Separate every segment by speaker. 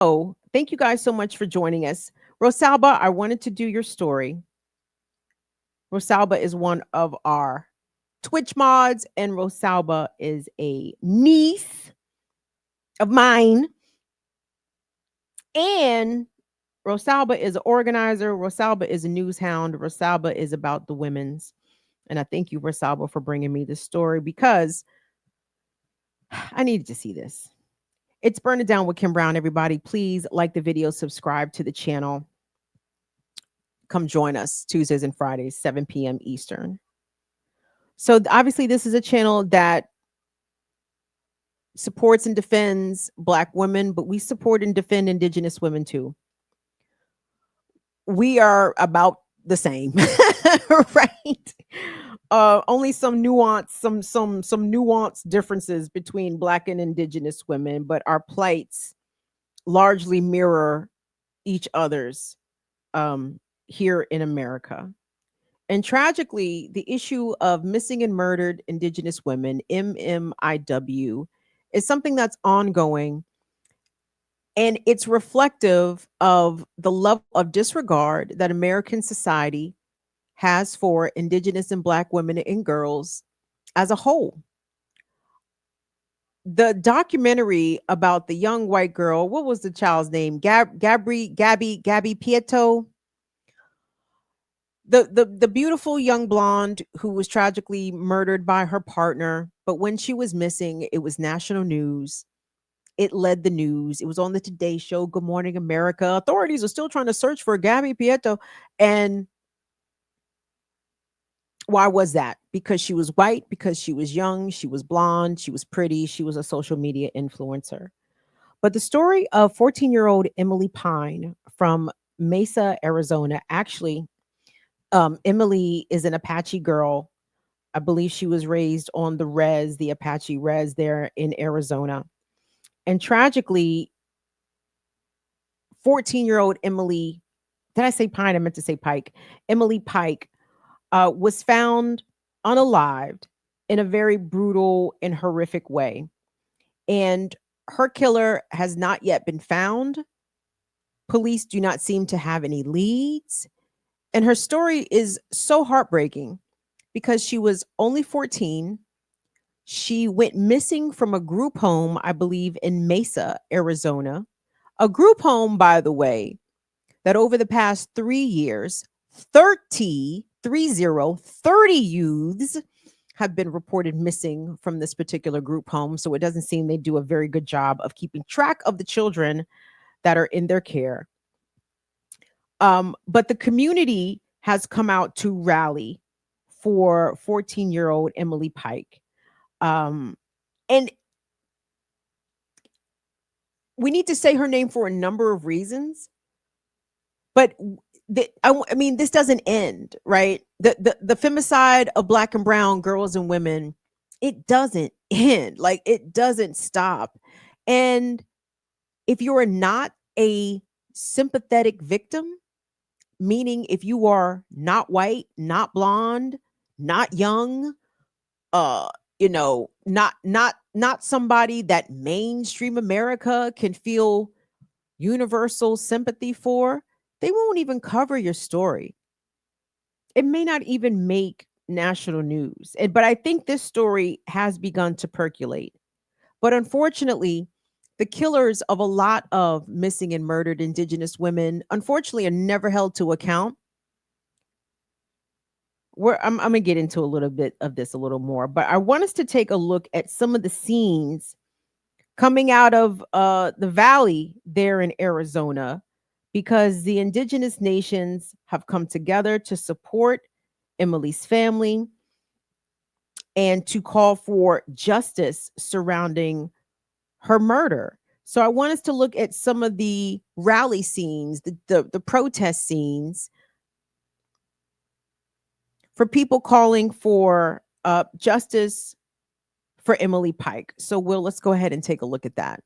Speaker 1: Oh, thank you guys so much for joining us. Rosalba, I wanted to do your story. Rosalba is one of our Twitch mods, and Rosalba is a niece of mine. And Rosalba is an organizer. Rosalba is a news hound. Rosalba is about the women's. And I thank you, Rosalba, for bringing me this story because I needed to see this. It's Burn It Down with Kim Brown, everybody. Please like the video, subscribe to the channel. Come join us Tuesdays and Fridays, 7 p.m. Eastern. So obviously, this is a channel that supports and defends Black women, but we support and defend Indigenous women too. We are about the same, right? Only some nuance, some nuanced differences between Black and Indigenous women, but our plights largely mirror each other's here in America. And tragically, the issue of missing and murdered Indigenous women, MMIW, is something that's ongoing. And it's reflective of the level of disregard that American society has for Indigenous and Black women and girls as a whole. The documentary about the young white girl, what was the child's name? Gabby Pieto, the beautiful young blonde who was tragically murdered by her partner. But when she was missing, it was national news. It led the news. It was on the Today Show, Good Morning America. Authorities are still trying to search for Gabby Pieto. And why was that? Because she was white, because she was young, she was blonde, she was pretty, she was a social media influencer. But the story of 14-year-old Emily Pine from Mesa, Arizona, actually, Emily is an Apache girl. I believe she was raised on the Apache res there in Arizona. And tragically, 14-year-old Emily, did I say Pine? I meant to say Pike. Emily Pike was found unalived in a very brutal and horrific way. And her killer has not yet been found. Police do not seem to have any leads. And her story is so heartbreaking because she was only 14. She went missing from a group home, I believe, in Mesa, Arizona. A group home, by the way, that over the past 3 years, 30 youths have been reported missing from this particular group home. So it doesn't seem they do a very good job of keeping track of the children that are in their care. But the community has come out to rally for 14-year-old Emily Pike. And we need to say her name for a number of reasons. But I mean, this doesn't end, right? The femicide of Black and brown girls and women, it doesn't end. Like, it doesn't stop. And if you're not a sympathetic victim, meaning if you are not white, not blonde, not young, not somebody that mainstream America can feel universal sympathy for, they won't even cover your story. It may not even make national news. But I think this story has begun to percolate. But unfortunately, the killers of a lot of missing and murdered Indigenous women, unfortunately, are never held to account. I'm going to get into a little bit of this a little more, but I want us to take a look at some of the scenes coming out of the valley there in Arizona, because the Indigenous nations have come together to support Emily's family and to call for justice surrounding her murder. So I want us to look at some of the rally scenes, the protest scenes, for people calling for justice for Emily Pike. So let's go ahead and take a look at that.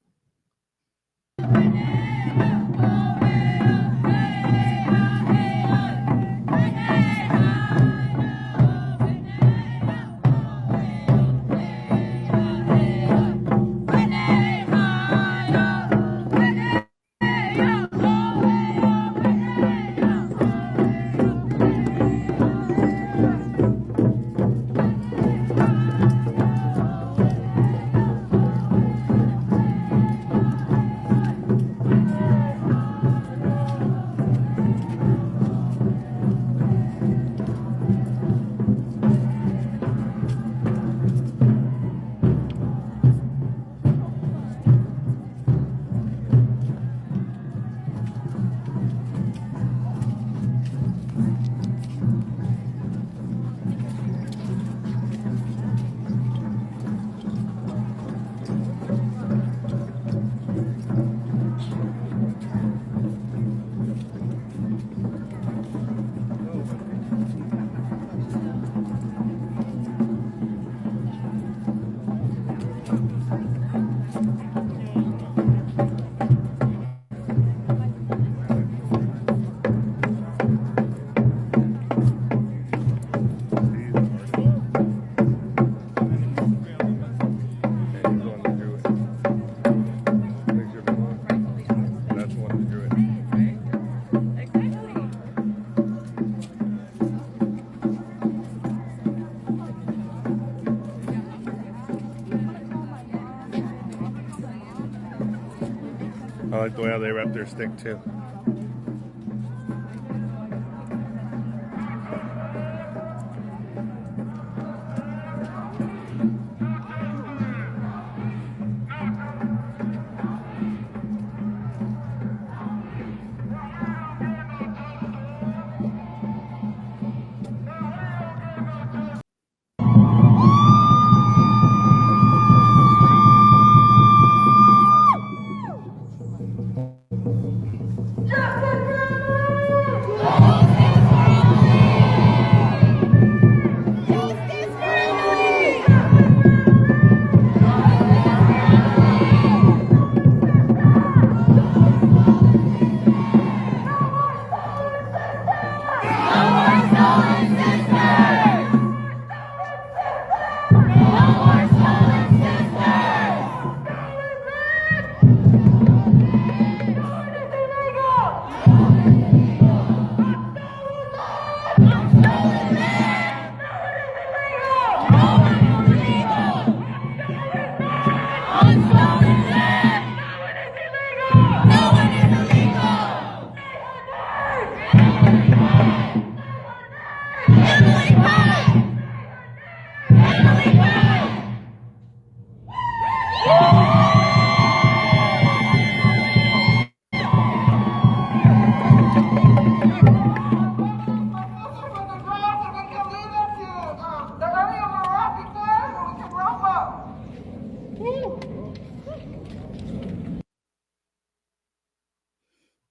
Speaker 2: Well, they were up their stick too.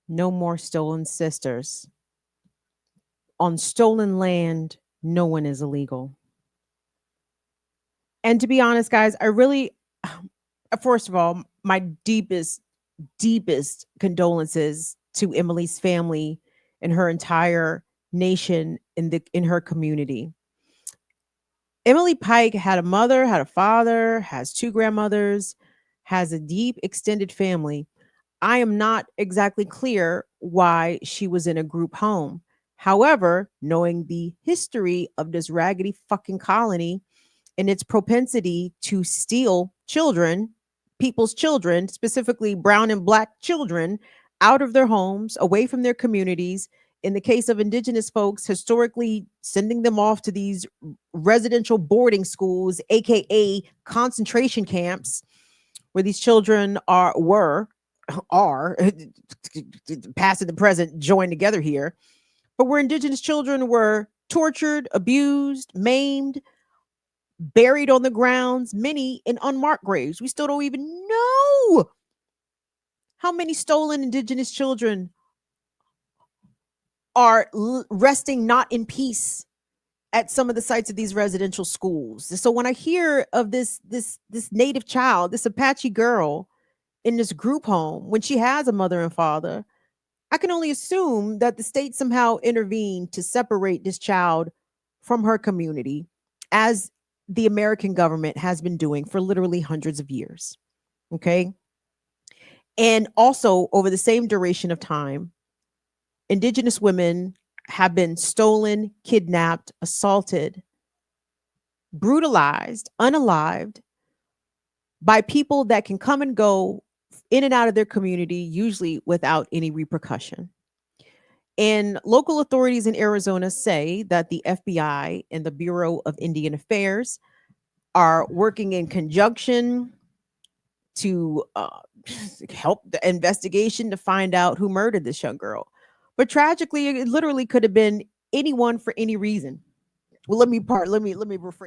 Speaker 1: No more stolen sisters. On stolen land, no one is illegal. And to be honest, guys, I really, first of all, my deepest condolences to Emily's family and her entire nation in her community. Emily Pike had a mother, had a father, has two grandmothers, has a deep extended family. I am not exactly clear why she was in a group home. However, knowing the history of this raggedy fucking colony and its propensity to steal children, people's children, specifically brown and black children, out of their homes, away from their communities. In the case of indigenous folks, historically sending them off to these residential boarding schools, aka concentration camps, where these children are past and the present joined together here, but where indigenous children were tortured, abused, maimed, buried on the grounds, many in unmarked graves. We still don't even know how many stolen indigenous children are resting not in peace at some of the sites of these residential schools. So when I hear of this native child, this Apache girl in this group home, when she has a mother and father, I can only assume that the state somehow intervened to separate this child from her community, as the American government has been doing for literally hundreds of years. Okay. And also, over the same duration of time, indigenous women have been stolen, kidnapped, assaulted, brutalized, unalived by people that can come and go in and out of their community, usually without any repercussion. And local authorities in Arizona say that the FBI and the Bureau of Indian Affairs are working in conjunction to help the investigation to find out who murdered this young girl. But tragically, it literally could have been anyone for any reason. Well, let me rephrase.